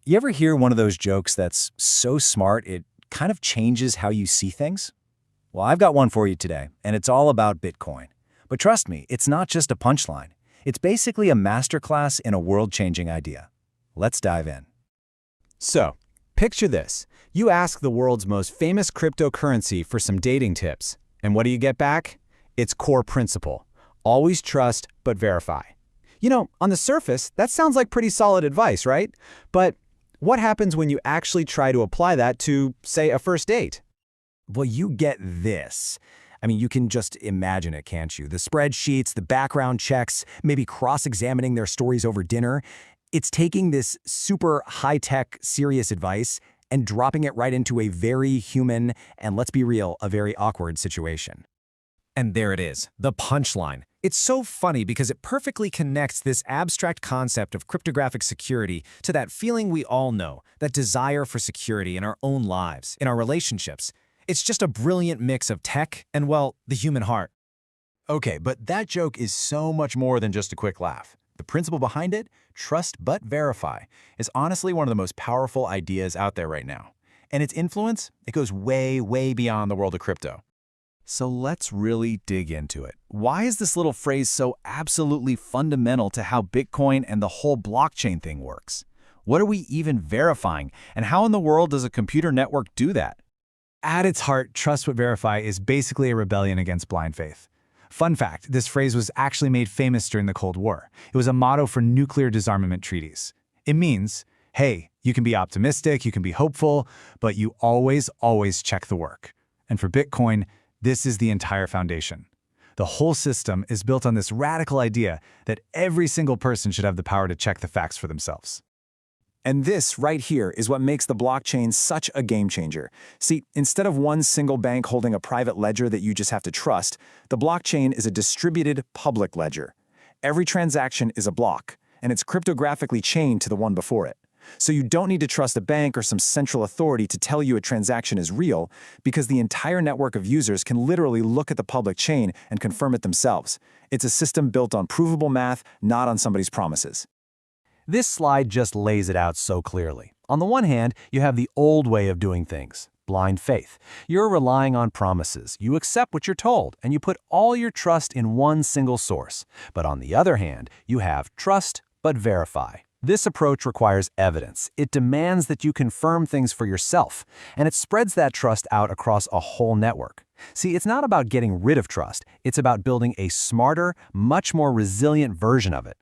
You ever hear one of those jokes that's so smart it kind of changes how you see things? Well, I've got one for you today, and it's all about Bitcoin. But trust me, it's not just a punchline. It's basically a masterclass in a world-changing idea. Let's dive in. So, picture this. You ask the world's most famous cryptocurrency for some dating tips. And what do you get back? Its core principle. Always trust, but verify. You know, on the surface, that sounds like pretty solid advice, right? But what happens when you actually try to apply that to, say, a first date? Well, you get this. I mean, you can just imagine it, can't you? The spreadsheets, the background checks, maybe cross-examining their stories over dinner. It's taking this super high-tech, serious advice and dropping it right into a very human, and let's be real, a very awkward situation. And there it is, the punchline. It's so funny because it perfectly connects this abstract concept of cryptographic security to that feeling we all know, that desire for security in our own lives, in our relationships. It's just a brilliant mix of tech and, well, the human heart. Okay, but that joke is so much more than just a quick laugh. The principle behind it, trust but verify, is honestly one of the most powerful ideas out there right now. And its influence, it goes way, way beyond the world of crypto. So let's really dig into it. Why is this little phrase so absolutely fundamental to how Bitcoin and the whole blockchain thing works? What are we even verifying, and how in the world does a computer network do that? At its heart, trust but verify is basically a rebellion against blind faith. Fun fact, this phrase was actually made famous during the Cold War. It was a motto for nuclear disarmament treaties. It means, hey, you can be optimistic, you can be hopeful, but you always check the work. And for Bitcoin, this is the entire foundation. The whole system is built on this radical idea that every single person should have the power to check the facts for themselves. And this right here is what makes the blockchain such a game changer. See, instead of one single bank holding a private ledger that you just have to trust, the blockchain is a distributed public ledger. Every transaction is a block, and it's cryptographically chained to the one before it. So you don't need to trust a bank or some central authority to tell you a transaction is real, because the entire network of users can literally look at the public chain and confirm it themselves. It's a system built on provable math, not on somebody's promises. This slide just lays it out so clearly. On the one hand, you have the old way of doing things, blind faith. You're relying on promises. You accept what you're told, and you put all your trust in one single source. But on the other hand, you have trust but verify. This approach requires evidence. It demands that you confirm things for yourself, and it spreads that trust out across a whole network. See, it's not about getting rid of trust. It's about building a smarter, much more resilient version of it.